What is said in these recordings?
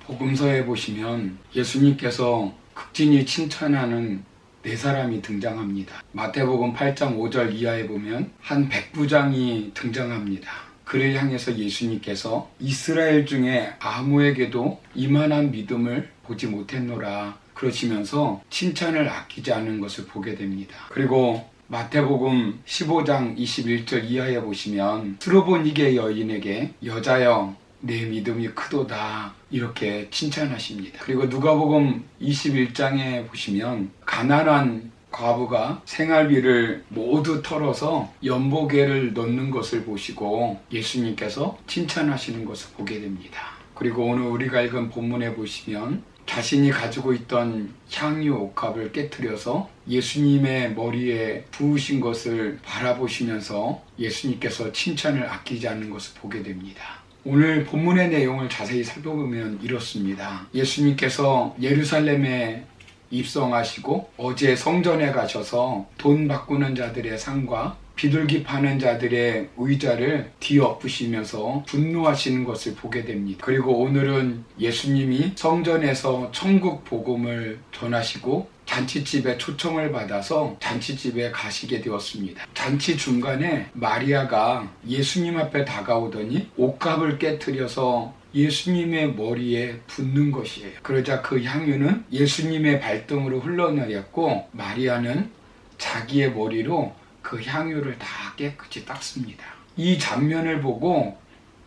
복음서에 보시면 예수님께서 극진히 칭찬하는 네 사람이 등장합니다. 마태복음 8장 5절 이하에 보면 한 백부장이 등장합니다. 그를 향해서 예수님께서 이스라엘 중에 아무에게도 이만한 믿음을 보지 못했노라 그러시면서 칭찬을 아끼지 않은 것을 보게 됩니다. 그리고 마태복음 15장 21절 이하에 보시면 스로보니게 여인에게 여자여 내 믿음이 크도다 이렇게 칭찬하십니다. 그리고 누가복음 21장에 보시면 가난한 과부가 생활비를 모두 털어서 연보개를 넣는 것을 보시고 예수님께서 칭찬하시는 것을 보게 됩니다. 그리고 오늘 우리가 읽은 본문에 보시면 자신이 가지고 있던 향유 옥합을 깨트려서 예수님의 머리에 부으신 것을 바라보시면서 예수님께서 칭찬을 아끼지 않는 것을 보게 됩니다. 오늘 본문의 내용을 자세히 살펴보면 이렇습니다. 예수님께서 예루살렘에 입성하시고 어제 성전에 가셔서 돈 바꾸는 자들의 상과 비둘기 파는 자들의 의자를 뒤엎으시면서 분노하시는 것을 보게 됩니다. 그리고 오늘은 예수님이 성전에서 천국 복음을 전하시고 잔치집에 초청을 받아서 잔치집에 가시게 되었습니다. 잔치 중간에 마리아가 예수님 앞에 다가오더니 옥합을 깨트려서 예수님의 머리에 붓는 것이에요. 그러자 그 향유는 예수님의 발등으로 흘러내렸고 마리아는 자기의 머리로 그 향유를 다 깨끗이 닦습니다. 이 장면을 보고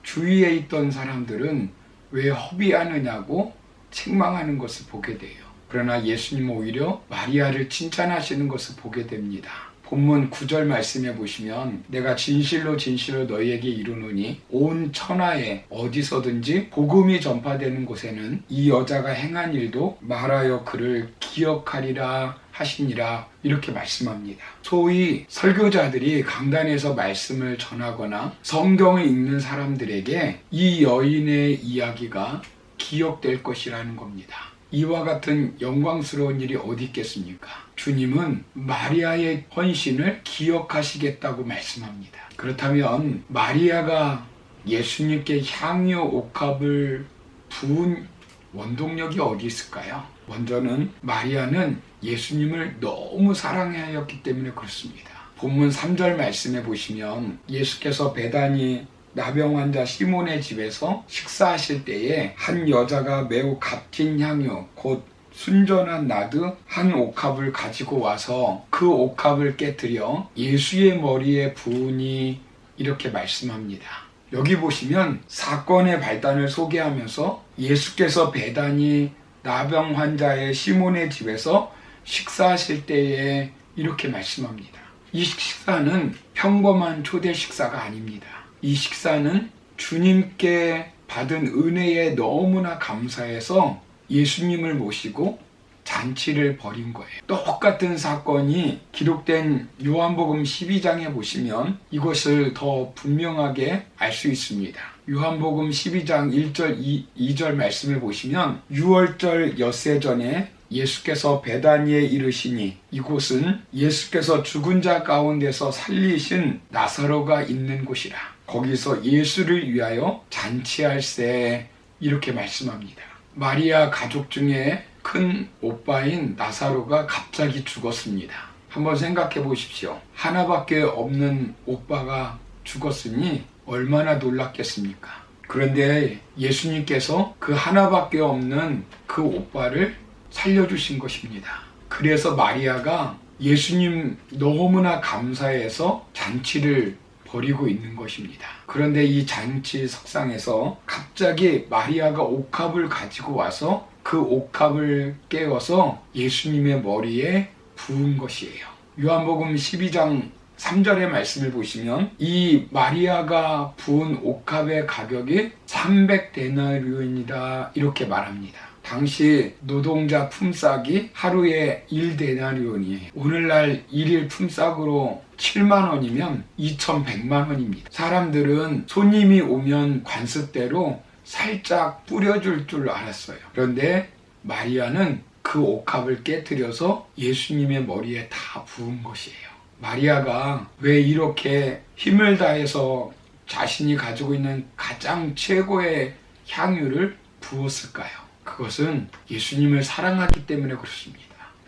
주위에 있던 사람들은 왜 허비하느냐고 책망하는 것을 보게 돼요. 그러나 예수님은 오히려 마리아를 칭찬하시는 것을 보게 됩니다. 본문 9절 말씀에 보시면 내가 진실로 진실로 너희에게 이르노니 온 천하에 어디서든지 복음이 전파되는 곳에는 이 여자가 행한 일도 말하여 그를 기억하리라 하시니라 이렇게 말씀합니다. 소위 설교자들이 강단에서 말씀을 전하거나 성경을 읽는 사람들에게 이 여인의 이야기가 기억될 것이라는 겁니다. 이와 같은 영광스러운 일이 어디 있겠습니까? 주님은 마리아의 헌신을 기억하시겠다고 말씀합니다. 그렇다면 마리아가 예수님께 향유 옥합을 부은 원동력이 어디 있을까요? 먼저는 마리아는 예수님을 너무 사랑하였기 때문에 그렇습니다. 본문 3절 말씀에 보시면 예수께서 베다니 나병 환자 시몬의 집에서 식사하실 때에 한 여자가 매우 값진 향유 곧 순전한 나드 한 옥합을 가지고 와서 그 옥합을 깨뜨려 예수의 머리에 부으니 이렇게 말씀합니다. 여기 보시면 사건의 발단을 소개하면서 예수께서 베다니 나병 환자의 시몬의 집에서 식사하실 때에 이렇게 말씀합니다. 이 식사는 평범한 초대 식사가 아닙니다. 이 식사는 주님께 받은 은혜에 너무나 감사해서 예수님을 모시고 잔치를 벌인 거예요. 똑같은 사건이 기록된 요한복음 12장에 보시면 이것을 더 분명하게 알 수 있습니다. 요한복음 12장 1절 2절 말씀을 보시면 6월절 엿새 전에 예수께서 베다니에 이르시니 이곳은 예수께서 죽은 자 가운데서 살리신 나사로가 있는 곳이라. 거기서 예수를 위하여 잔치할세 이렇게 말씀합니다. 마리아 가족 중에 큰 오빠인 나사로가 갑자기 죽었습니다. 한번 생각해 보십시오. 하나밖에 없는 오빠가 죽었으니 얼마나 놀랐겠습니까? 그런데 예수님께서 그 하나밖에 없는 그 오빠를 살려주신 것입니다. 그래서 마리아가 예수님 너무나 감사해서 잔치를 벌이고 있는 것입니다. 그런데 이 잔치 석상에서 갑자기 마리아가 옥합을 가지고 와서 그 옥합을 깨워서 예수님의 머리에 부은 것이에요. 요한복음 12장 3절의 말씀을 보시면 이 마리아가 부은 옥합의 가격이 300데나리온이다 이렇게 말합니다. 당시 노동자 품삯이 하루에 1데나리온이에요. 오늘날 1일 품삯으로 7만 원이면 2,100만 원입니다. 사람들은 손님이 오면 관습대로 살짝 뿌려줄 줄 알았어요. 그런데 마리아는 그 옥합을 깨뜨려서 예수님의 머리에 다 부은 것이에요. 마리아가 왜 이렇게 힘을 다해서 자신이 가지고 있는 가장 최고의 향유를 부었을까요? 그것은 예수님을 사랑하기 때문에 그렇습니다.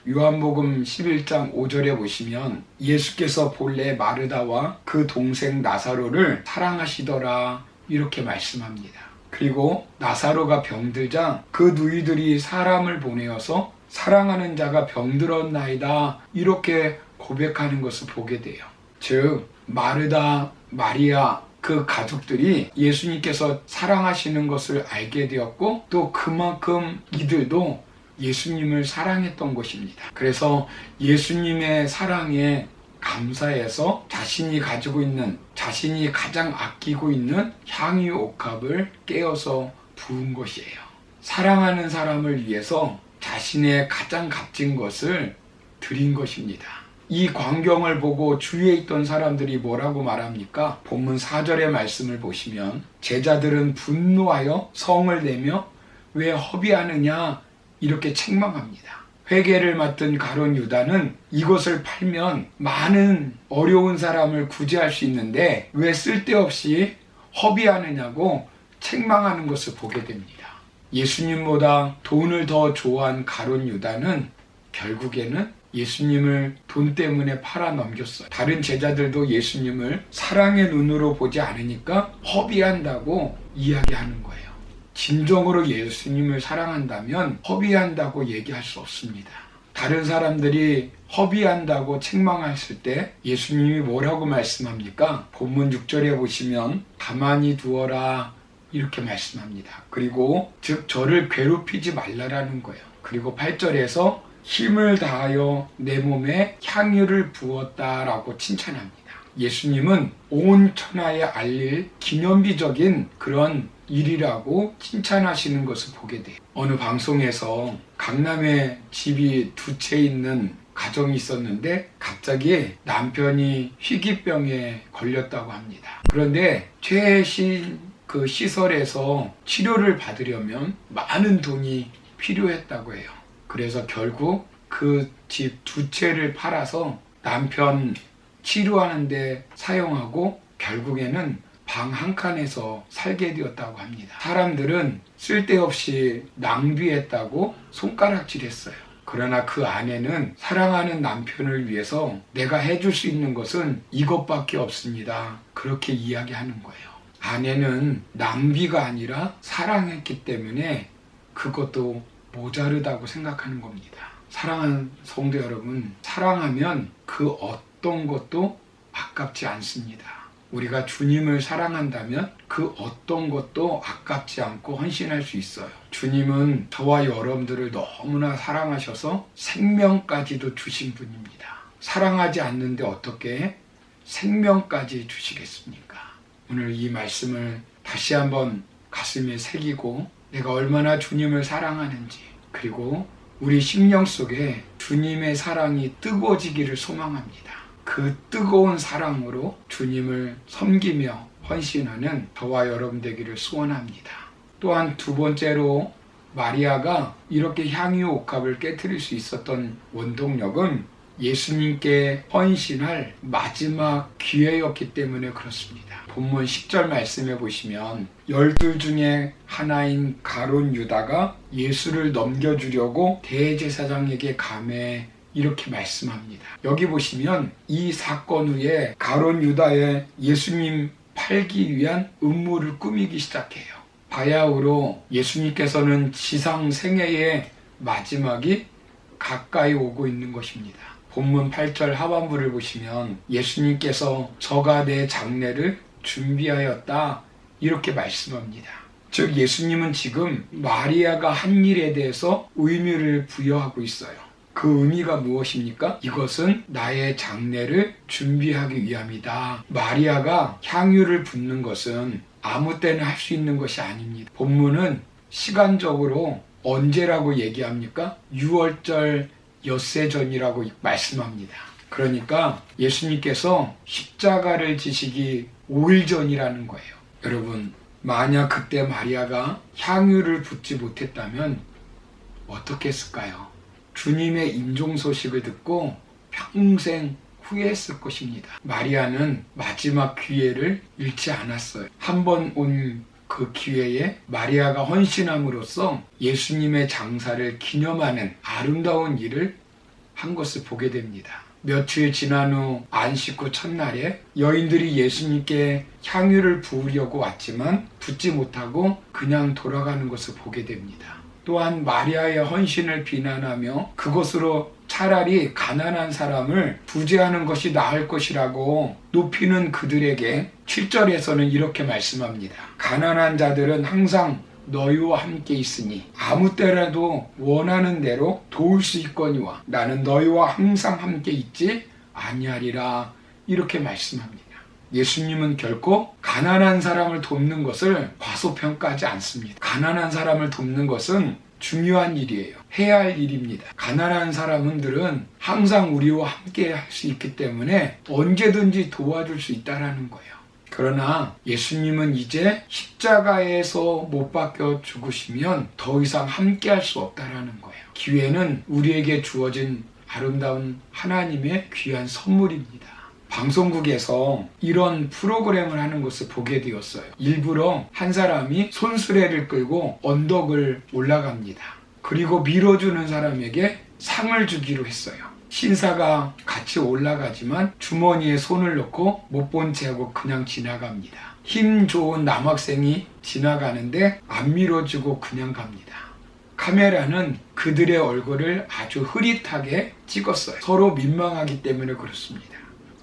요한복음 11장 5절에 보시면 예수께서 본래 마르다와 그 동생 나사로를 사랑하시더라 이렇게 말씀합니다. 그리고 나사로가 병들자 그 누이들이 사람을 보내어서 사랑하는 자가 병들었나이다 이렇게 고백하는 것을 보게 돼요. 즉 마르다, 마리아 그 가족들이 예수님께서 사랑하시는 것을 알게 되었고 또 그만큼 이들도 예수님을 사랑했던 것입니다. 그래서 예수님의 사랑에 감사해서 자신이 가지고 있는, 자신이 가장 아끼고 있는 향유 옥합을 깨어서 부은 것이에요. 사랑하는 사람을 위해서 자신의 가장 값진 것을 드린 것입니다. 이 광경을 보고 주위에 있던 사람들이 뭐라고 말합니까? 본문 4절의 말씀을 보시면 제자들은 분노하여 성을 내며 왜 허비하느냐 이렇게 책망합니다. 회개를 맡은 가룟 유다는 이것을 팔면 많은 어려운 사람을 구제할 수 있는데 왜 쓸데없이 허비하느냐고 책망하는 것을 보게 됩니다. 예수님보다 돈을 더 좋아한 가룟 유다는 결국에는 예수님을 돈 때문에 팔아 넘겼어요. 다른 제자들도 예수님을 사랑의 눈으로 보지 않으니까 허비한다고 이야기하는 거예요. 진정으로 예수님을 사랑한다면 허비한다고 얘기할 수 없습니다. 다른 사람들이 허비한다고 책망했을 때 예수님이 뭐라고 말씀합니까? 본문 6절에 보시면 가만히 두어라 이렇게 말씀합니다. 그리고 즉 저를 괴롭히지 말라라는 거예요. 그리고 8절에서 힘을 다하여 내 몸에 향유를 부었다라고 칭찬합니다. 예수님은 온 천하에 알릴 기념비적인 그런 일이라고 칭찬하시는 것을 보게 돼요. 어느 방송에서 강남에 집이 두 채 있는 가정이 있었는데 갑자기 남편이 희귀병에 걸렸다고 합니다. 그런데 최신 그 시설에서 치료를 받으려면 많은 돈이 필요했다고 해요. 그래서 결국 그 집 두 채를 팔아서 남편 치료하는데 사용하고 결국에는 방 한 칸에서 살게 되었다고 합니다. 사람들은 쓸데없이 낭비했다고 손가락질했어요. 그러나 그 아내는 사랑하는 남편을 위해서 내가 해줄 수 있는 것은 이것밖에 없습니다. 그렇게 이야기하는 거예요. 아내는 낭비가 아니라 사랑했기 때문에 그것도 모자르다고 생각하는 겁니다. 사랑하는 성도 여러분, 사랑하면 그 어떤 것도 아깝지 않습니다. 우리가 주님을 사랑한다면 그 어떤 것도 아깝지 않고 헌신할 수 있어요. 주님은 저와 여러분들을 너무나 사랑하셔서 생명까지도 주신 분입니다. 사랑하지 않는데 어떻게 생명까지 주시겠습니까? 오늘 이 말씀을 다시 한번 가슴에 새기고 내가 얼마나 주님을 사랑하는지, 그리고 우리 심령 속에 주님의 사랑이 뜨거워지기를 소망합니다. 그 뜨거운 사랑으로 주님을 섬기며 헌신하는 저와 여러분 되기를 소원합니다. 또한 두 번째로 마리아가 이렇게 향유 옥합을 깨트릴 수 있었던 원동력은 예수님께 헌신할 마지막 기회였기 때문에 그렇습니다. 본문 10절 말씀해 보시면 12 중에 하나인 가룟 유다가 예수를 넘겨주려고 대제사장에게 감해 이렇게 말씀합니다. 여기 보시면 이 사건 후에 가룟 유다의 예수님 팔기 위한 음모를 꾸미기 시작해요. 바야흐로 예수님께서는 지상 생애의 마지막이 가까이 오고 있는 것입니다. 본문 8절 하반부를 보시면 예수님께서 저가 내 장례를 준비하였다 이렇게 말씀합니다. 즉 예수님은 지금 마리아가 한 일에 대해서 의미를 부여하고 있어요. 그 의미가 무엇입니까? 이것은 나의 장례를 준비하기 위함이다. 마리아가 향유를 붓는 것은 아무 때나 할 수 있는 것이 아닙니다. 본문은 시간적으로 언제라고 얘기합니까? 6월절 엿새 전이라고 말씀합니다. 그러니까 예수님께서 십자가를 지시기 5일 전이라는 거예요. 여러분, 만약 그때 마리아가 향유를 붓지 못했다면 어떻게 했을까요? 주님의 임종 소식을 듣고 평생 후회했을 것입니다. 마리아는 마지막 기회를 잃지 않았어요. 한 번 온 그 기회에 마리아가 헌신함으로써 예수님의 장사를 기념하는 아름다운 일을 한 것을 보게 됩니다. 며칠 지난 후 안식 후 첫날에 여인들이 예수님께 향유를 부으려고 왔지만 붓지 못하고 그냥 돌아가는 것을 보게 됩니다. 또한 마리아의 헌신을 비난하며 그것으로 차라리 가난한 사람을 부재하는 것이 나을 것이라고 높이는 그들에게 7절에서는 이렇게 말씀합니다. 가난한 자들은 항상 너희와 함께 있으니 아무 때라도 원하는 대로 도울 수 있거니와 나는 너희와 항상 함께 있지 아니하리라. 이렇게 말씀합니다. 예수님은 결코 가난한 사람을 돕는 것을 과소평가하지 않습니다. 가난한 사람을 돕는 것은 중요한 일이에요. 해야 할 일입니다. 가난한 사람들은 항상 우리와 함께 할 수 있기 때문에 언제든지 도와줄 수 있다는 거예요. 그러나 예수님은 이제 십자가에서 못 박혀 죽으시면 더 이상 함께 할 수 없다는 거예요. 기회는 우리에게 주어진 아름다운 하나님의 귀한 선물입니다. 방송국에서 이런 프로그램을 하는 것을 보게 되었어요. 일부러 한 사람이 손수레를 끌고 언덕을 올라갑니다. 그리고 밀어주는 사람에게 상을 주기로 했어요. 신사가 같이 올라가지만 주머니에 손을 넣고 못 본 채 하고 그냥 지나갑니다. 힘 좋은 남학생이 지나가는데 안 밀어주고 그냥 갑니다. 카메라는 그들의 얼굴을 아주 흐릿하게 찍었어요. 서로 민망하기 때문에 그렇습니다.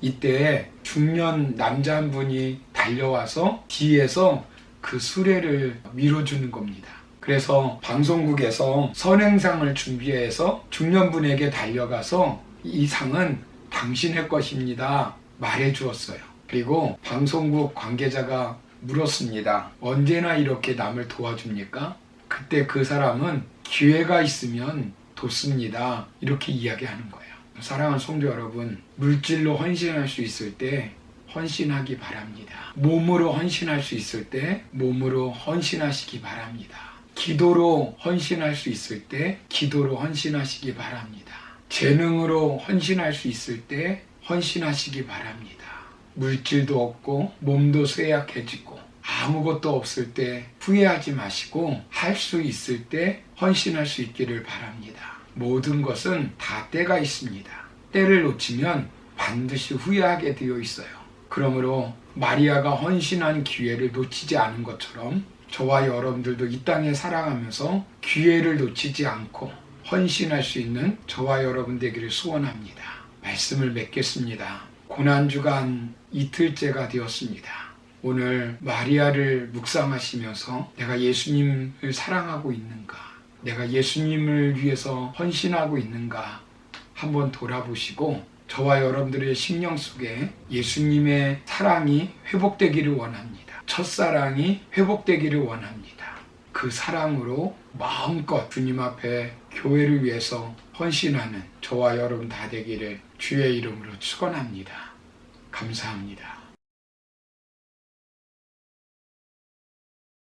이때 중년 남자 한 분이 달려와서 뒤에서 그 수레를 밀어주는 겁니다. 그래서 방송국에서 선행상을 준비해서 중년분에게 달려가서 이 상은 당신의 것입니다 말해 주었어요. 그리고 방송국 관계자가 물었습니다. 언제나 이렇게 남을 도와줍니까? 그때 그 사람은 기회가 있으면 돕습니다. 이렇게 이야기하는 거예요. 사랑하는 성도 여러분, 물질로 헌신할 수 있을 때 헌신하기 바랍니다. 몸으로 헌신할 수 있을 때 몸으로 헌신하시기 바랍니다. 기도로 헌신할 수 있을 때 기도로 헌신하시기 바랍니다. 재능으로 헌신할 수 있을 때 헌신하시기 바랍니다. 물질도 없고 몸도 쇠약해지고 아무것도 없을 때 후회하지 마시고 할 수 있을 때 헌신할 수 있기를 바랍니다. 모든 것은 다 때가 있습니다. 때를 놓치면 반드시 후회하게 되어 있어요. 그러므로 마리아가 헌신한 기회를 놓치지 않은 것처럼 저와 여러분들도 이 땅에 살아가면서 기회를 놓치지 않고 헌신할 수 있는 저와 여러분 되기를 소원합니다. 말씀을 맺겠습니다. 고난주간 이틀째가 되었습니다. 오늘 마리아를 묵상하시면서 내가 예수님을 사랑하고 있는가? 내가 예수님을 위해서 헌신하고 있는가? 한번 돌아보시고 저와 여러분들의 심령 속에 예수님의 사랑이 회복되기를 원합니다. 첫사랑이 회복되기를 원합니다. 그 사랑으로 마음껏 주님 앞에 교회를 위해서 헌신하는 저와 여러분 다 되기를 주의 이름으로 축원합니다. 감사합니다.